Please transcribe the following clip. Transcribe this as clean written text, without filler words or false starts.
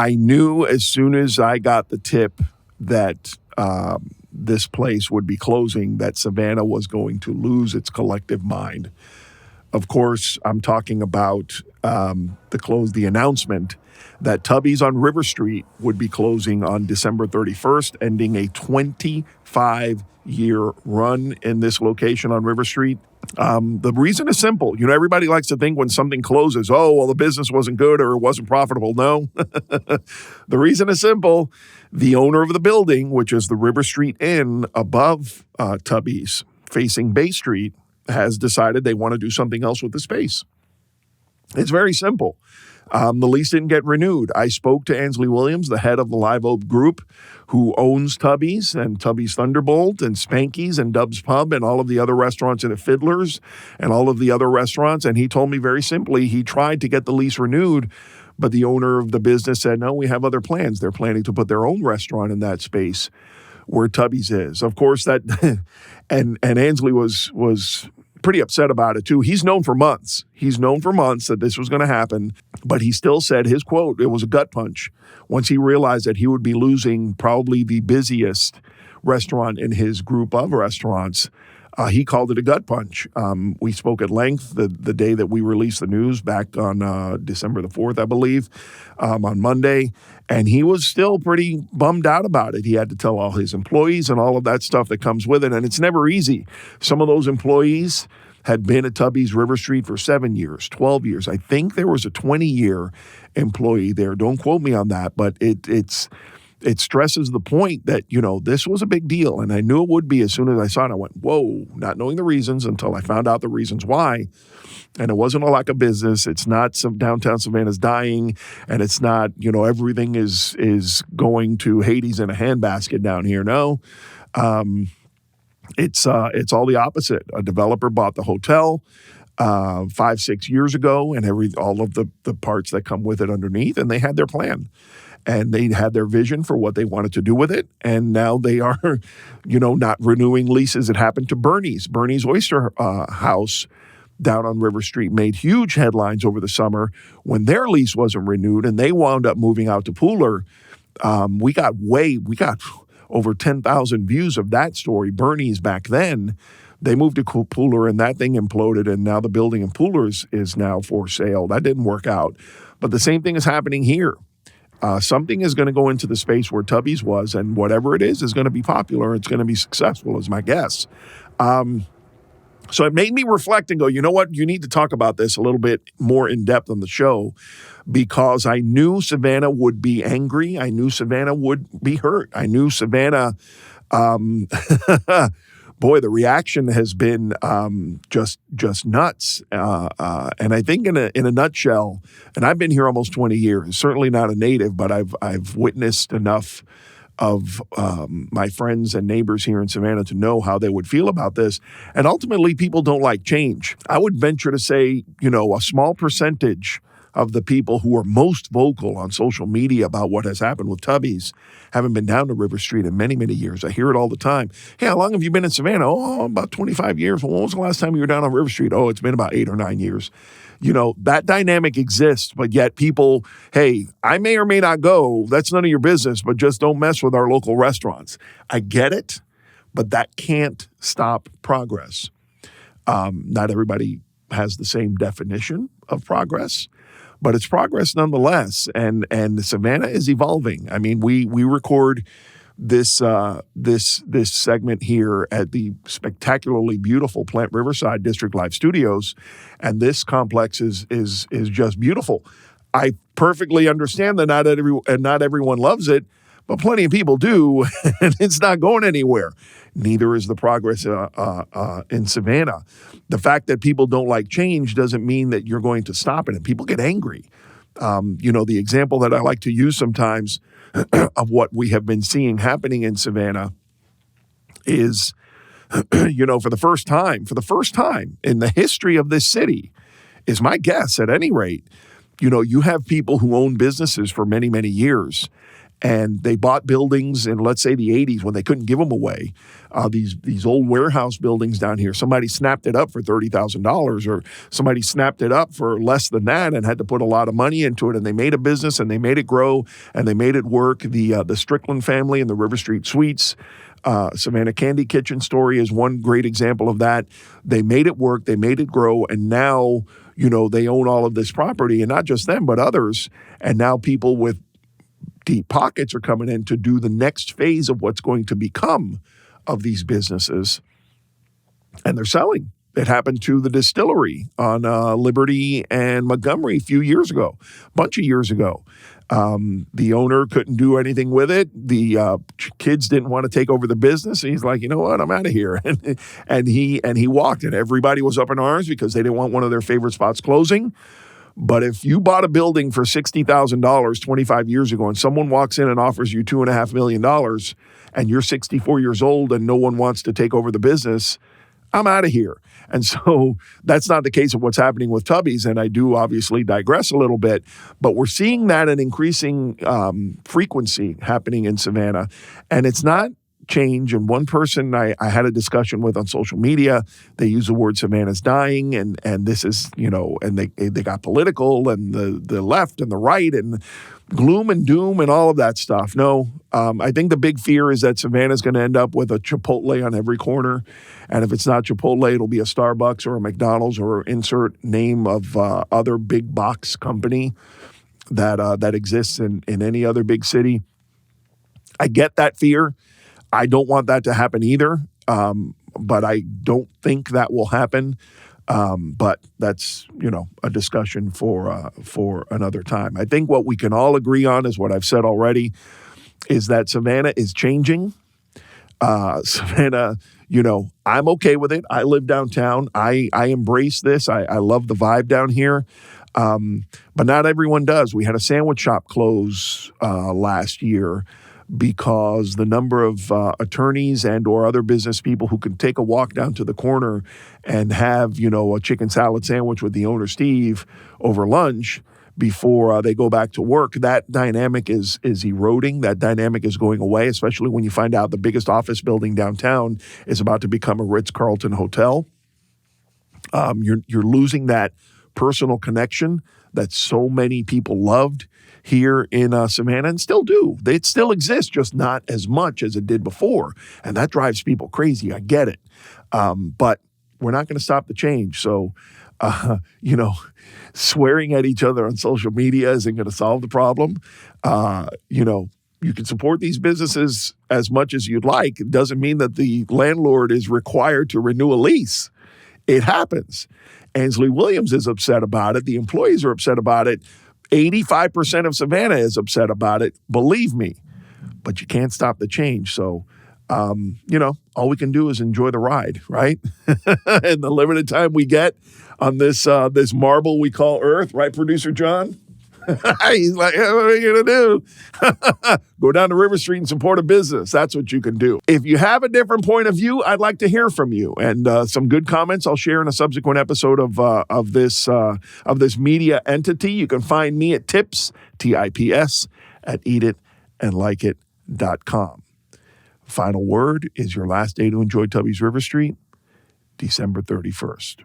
I knew as soon as I got the tip that this place would be closing, that Savannah was going to lose its collective mind. Of course, I'm talking about the announcement that Tubby's on River Street would be closing on December 31st, ending a 25-year run in this location on River Street. The reason is simple. Everybody likes to think when something closes, oh, well, the business wasn't good or it wasn't profitable. No. The reason is simple. The owner of the building, which is the River Street Inn above Tubby's, facing Bay Street, has decided they want to do something else with the space. It's very simple. The lease didn't get renewed. I spoke to Ansley Williams, the head of the Live Oak Group, who owns Tubby's and Tubby's Thunderbolt and Spanky's and Dub's Pub and all of the other restaurants in the Fiddlers and all of the other restaurants. And he told me very simply he tried to get the lease renewed, but the owner of the business said, no, we have other plans. They're planning to put their own restaurant in that space where Tubby's is. Of course, that and Ansley was pretty upset about it too. He's known for months. That this was going to happen, but he still said his quote, it was a gut punch once he realized that he would be losing probably the busiest restaurant in his group of restaurants. He called it a gut punch. We spoke at length the day that we released the news back on December the 4th, I believe, on Monday. And he was still pretty bummed out about it. He had to tell all his employees and all of that stuff that comes with it. And it's never easy. Some of those employees had been at Tubby's River Street for 7 years, 12 years. I think there was a 20-year employee there. Don't quote me on that, but it stresses the point that, this was a big deal. And I knew it would be as soon as I saw it. I went, whoa, not knowing the reasons until I found out the reasons why. And it wasn't a lack of business. It's not some downtown Savannah's dying. And it's not, everything is going to Hades in a handbasket down here. No, it's all the opposite. A developer bought the hotel 5-6 years ago and all of the parts that come with it underneath. And they had their plan. And they had their vision for what they wanted to do with it. And now they are, not renewing leases. It happened to Bernie's Oyster House down on River Street made huge headlines over the summer when their lease wasn't renewed and they wound up moving out to Pooler. We got over 10,000 views of that story. Bernie's back then, they moved to Pooler and that thing imploded. And now the building in Pooler is now for sale. That didn't work out. But the same thing is happening here. Something is going to go into the space where Tubby's was, and whatever it is going to be popular. It's going to be successful, is my guess. So it made me reflect and go, you know what? You need to talk about this a little bit more in depth on the show, because I knew Savannah would be angry. I knew Savannah would be hurt. I knew Savannah, boy, the reaction has been just nuts. And I think in a nutshell, and I've been here almost 20 years, certainly not a native, but I've witnessed enough of my friends and neighbors here in Savannah to know how they would feel about this. And ultimately, people don't like change. I would venture to say, a small percentage of the people who are most vocal on social media about what has happened with Tubby's haven't been down to River Street in many, many years. I hear it all the time. Hey, how long have you been in Savannah? Oh, about 25 years. Well, when was the last time you were down on River Street? Oh, it's been about 8 or 9 years. That dynamic exists, but yet people, hey, I may or may not go. That's none of your business, but just don't mess with our local restaurants. I get it, but that can't stop progress. Not everybody has the same definition of progress, but it's progress nonetheless. And Savannah is evolving. I mean, we record this segment here at the spectacularly beautiful Plant Riverside District Live Studios, and this complex is just beautiful. I perfectly understand that not everyone loves it, but plenty of people do, and it's not going anywhere. Neither is the progress in Savannah. The fact that people don't like change doesn't mean that you're going to stop it, and people get angry. The example that I like to use sometimes of what we have been seeing happening in Savannah is, for the first time in the history of this city, is my guess at any rate, you have people who own businesses for many, many years, And they bought buildings in, let's say, the 80s when they couldn't give them away. These old warehouse buildings down here, somebody snapped it up for $30,000, or somebody snapped it up for less than that and had to put a lot of money into it. And they made a business and they made it grow and they made it work. The Strickland family and the River Street Suites, Savannah Candy Kitchen story is one great example of that. They made it work, they made it grow, and now, they own all of this property, and not just them, but others. And now people with deep pockets are coming in to do the next phase of what's going to become of these businesses, and they're selling. It happened to the distillery on Liberty and Montgomery a few years ago, a bunch of years ago. The owner couldn't do anything with it. The kids didn't want to take over the business. And he's like, you know what, I'm out of here. and he walked, and everybody was up in arms because they didn't want one of their favorite spots closing. But if you bought a building for $60,000 25 years ago and someone walks in and offers you $2.5 million and you're 64 years old and no one wants to take over the business, I'm out of here. And so that's not the case of what's happening with Tubby's. And I do obviously digress a little bit, but we're seeing that an increasing frequency happening in Savannah. And it's not change. And one person I had a discussion with on social media, they use the word Savannah's dying, and this is, and they got political, and the left and the right and gloom and doom and all of that stuff. No, I think the big fear is that Savannah's going to end up with a Chipotle on every corner. And if it's not Chipotle, it'll be a Starbucks or a McDonald's or insert name of other big box company that exists in any other big city. I get that fear. I don't want that to happen either, but I don't think that will happen. But that's, a discussion for another time. I think what we can all agree on is what I've said already, is that Savannah is changing. Savannah, I'm okay with it. I live downtown. I embrace this. I love the vibe down here. But not everyone does. We had a sandwich shop close last year because the number of attorneys and or other business people who can take a walk down to the corner and have, a chicken salad sandwich with the owner, Steve, over lunch before they go back to work, that dynamic is eroding. That dynamic is going away, especially when you find out the biggest office building downtown is about to become a Ritz-Carlton hotel. You're losing that personal connection that so many people loved here in Savannah and still do. It still exists, just not as much as it did before. And that drives people crazy. I get it. But we're not going to stop the change. So, swearing at each other on social media isn't going to solve the problem. You can support these businesses as much as you'd like. It doesn't mean that the landlord is required to renew a lease. It happens. Ainsley Williams is upset about it. The employees are upset about it. 85% of Savannah is upset about it. Believe me. But you can't stop the change. So, all we can do is enjoy the ride, right? And the limited time we get on this marble we call Earth, right, Producer John? He's like, what are you going to do? Go down to River Street and support a business. That's what you can do. If you have a different point of view, I'd like to hear from you. And some good comments I'll share in a subsequent episode of this media entity. You can find me at tips, TIPS, at eatitandlikeit.com. Final word is your last day to enjoy Tubby's River Street, December 31st.